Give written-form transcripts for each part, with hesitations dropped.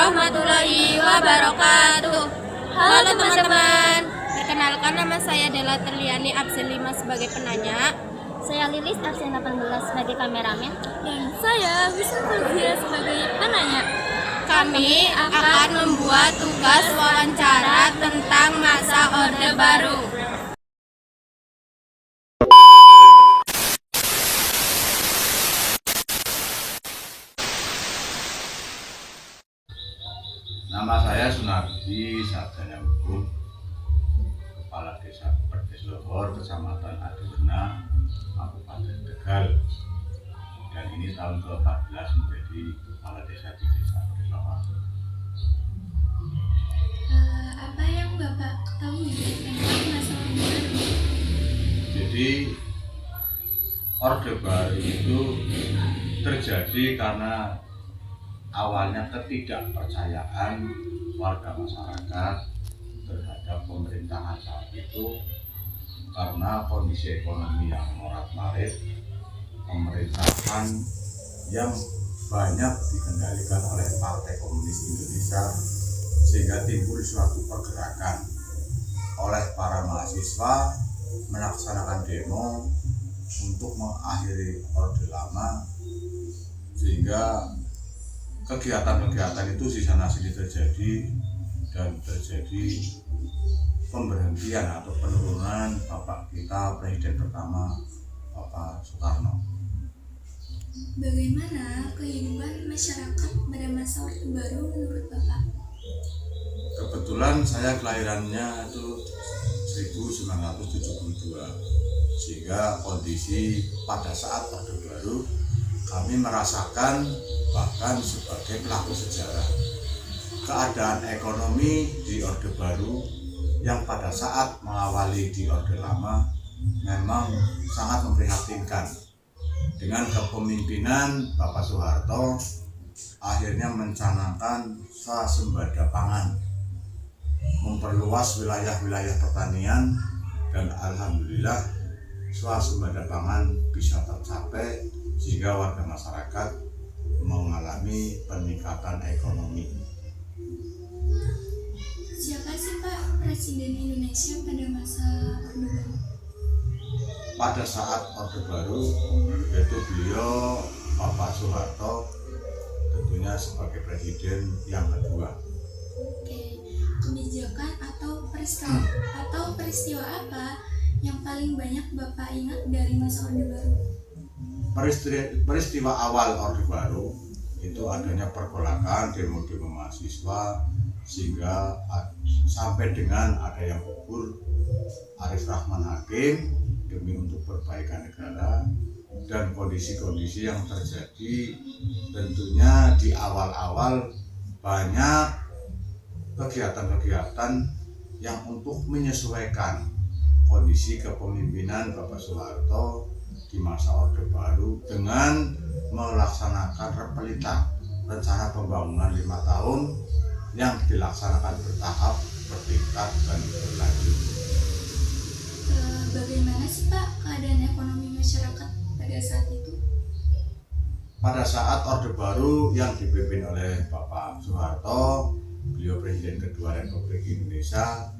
warahmatullahi wabarakatuh. Halo teman-teman, perkenalkan nama saya adalah Terliani absen 5 sebagai penanya. Saya Lilis absen 18 sebagai kameramen. Dan saya Wisnu Fauzia sebagai penanya. Kami akan membuat tugas wawancara tentang masa Orde Baru. Nama saya Sunardi, sarjana hukum, kepala desa Perdesohor, kecamatan Aduwena, Kabupaten Tegal. Dan ini tahun ke-14 menjadi kepala desa di desa Perdesohor. Apa yang Bapak ketahui tentang masa Orde Baru? Jadi Orde Baru itu terjadi karena awalnya ketidakpercayaan warga masyarakat terhadap pemerintahan saat itu karena kondisi ekonomi yang morat-marit, pemerintahan yang banyak dikendalikan oleh Partai Komunis Indonesia, sehingga timbul suatu pergerakan oleh para mahasiswa melaksanakan demo untuk mengakhiri Orde Lama, sehingga kegiatan-kegiatan itu di sana sini terjadi dan terjadi pemberhentian atau penurunan Bapak kita Presiden pertama Bapak Soekarno. Bagaimana kehidupan masyarakat pada masa Orde Baru menurut Bapak? Kebetulan saya kelahirannya itu 1972, sehingga kondisi pada saat Orde Baru kami merasakan bahkan sebagai pelaku sejarah keadaan ekonomi di Orde Baru yang pada saat mengawali di Orde Lama memang sangat memprihatinkan. Dengan kepemimpinan Bapak Soeharto akhirnya mencanangkan swasembada pangan, memperluas wilayah-wilayah pertanian, dan alhamdulillah swasembada pangan bisa tercapai sehingga warga masyarakat mengalami peningkatan ekonomi. Siapa sih Pak Presiden Indonesia pada masa Orde Baru? Pada saat Orde Baru yaitu beliau Bapak Soeharto tentunya sebagai presiden yang kedua. Oke, kebijakan atau peristiwa apa yang paling banyak Bapak ingat dari masa Orde Baru? Peristiwa awal Orde Baru itu adanya pergolakan demo-demo mahasiswa, sehingga sampai dengan ada yang gugur Arif Rahman Hakim demi untuk perbaikan negara, dan kondisi-kondisi yang terjadi tentunya di awal-awal banyak kegiatan-kegiatan yang untuk menyesuaikan kondisi kepemimpinan Bapak Soeharto di masa Orde Baru dengan melaksanakan repelita rencana pembangunan 5 tahun yang dilaksanakan bertahap, bertingkat, dan berlanjut. Bagaimana sih Pak keadaan ekonomi masyarakat pada saat itu? Pada saat Orde Baru yang dipimpin oleh Bapak Soeharto, beliau Presiden kedua Republik Indonesia,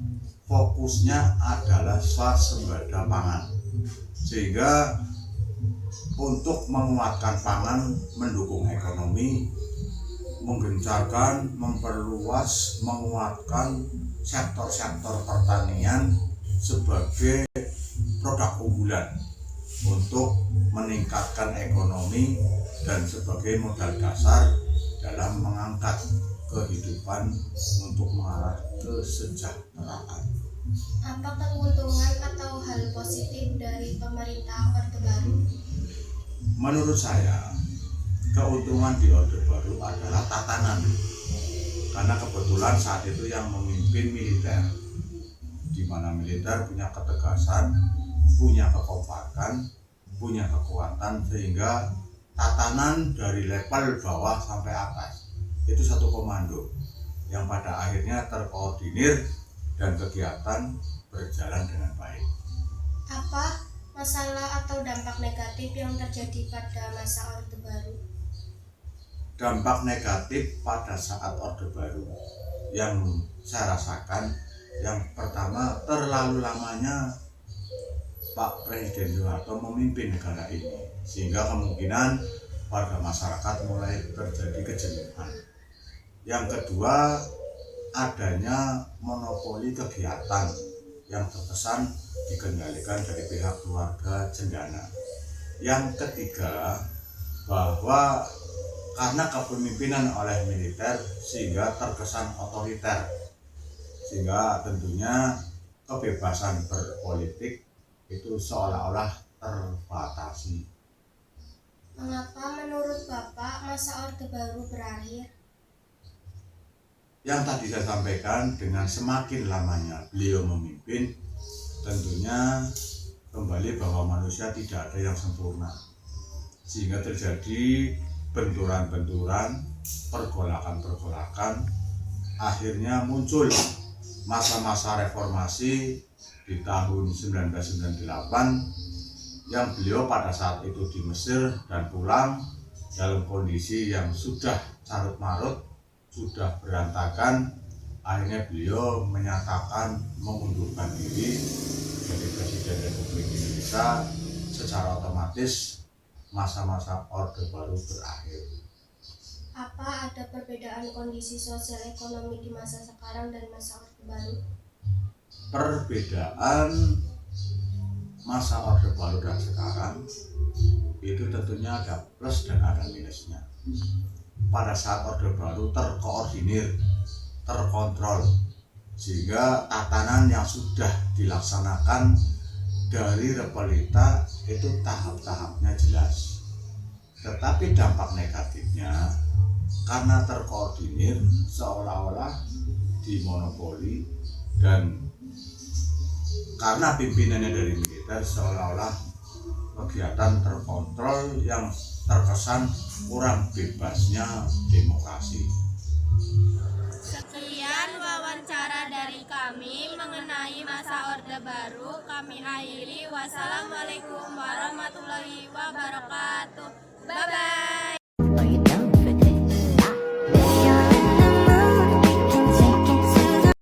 fokusnya adalah swasembada pangan, sehingga untuk menguatkan pangan, mendukung ekonomi, menggencarkan, memperluas, menguatkan sektor-sektor pertanian sebagai produk unggulan untuk meningkatkan ekonomi dan sebagai modal dasar dalam mengangkat kehidupan untuk mengarah kesejahteraan. Apa keuntungan atau hal positif dari pemerintah Orde Baru? Menurut saya, keuntungan di Orde Baru adalah tatanan, karena kebetulan saat itu yang memimpin militer, di mana militer punya ketegasan, punya kekompakan, punya kekuatan, sehingga tatanan dari level bawah sampai atas itu satu komando yang pada akhirnya terkoordinir dan kegiatan berjalan dengan baik. Apa masalah atau dampak negatif yang terjadi pada masa Orde Baru? dampak negatif pada saat Orde Baru yang saya rasakan, yang pertama, terlalu lamanya Pak Presiden Soeharto memimpin negara ini, sehingga kemungkinan warga masyarakat mulai terjadi kejenuhan. Yang kedua, adanya monopoli kegiatan yang terkesan dikendalikan dari pihak keluarga cendana. Yang ketiga, bahwa karena kepemimpinan oleh militer sehingga terkesan otoriter, sehingga tentunya kebebasan berpolitik itu seolah-olah terbatasi. Mengapa menurut Bapak masa Orde Baru berakhir? Yang tadi saya sampaikan, dengan semakin lamanya beliau memimpin, tentunya kembali bahwa manusia tidak ada yang sempurna, sehingga terjadi benturan-benturan, pergolakan-pergolakan. Akhirnya muncul masa-masa reformasi di tahun 1998 yang beliau pada saat itu di Mesir dan pulang dalam kondisi yang sudah carut marut, sudah berantakan. Akhirnya beliau menyatakan mengundurkan diri jadi Presiden Republik Indonesia. Secara otomatis masa-masa Orde Baru berakhir. Apa ada perbedaan kondisi sosial ekonomi di masa sekarang dan masa Orde Baru? Perbedaan masa Orde Baru dan sekarang itu tentunya ada plus dan ada minusnya. Pada saat Orde Baru terkoordinir, terkontrol, sehingga tatanan yang sudah dilaksanakan dari Repelita itu tahap-tahapnya jelas. Tetapi dampak negatifnya karena terkoordinir seolah-olah dimonopoli, dan karena pimpinannya dari militer seolah-olah kegiatan terkontrol yang terkesan kurang bebasnya demokrasi. Sekian wawancara dari kami mengenai masa Orde Baru. Kami akhiri. Wassalamualaikum warahmatullahi wabarakatuh. Bye-bye.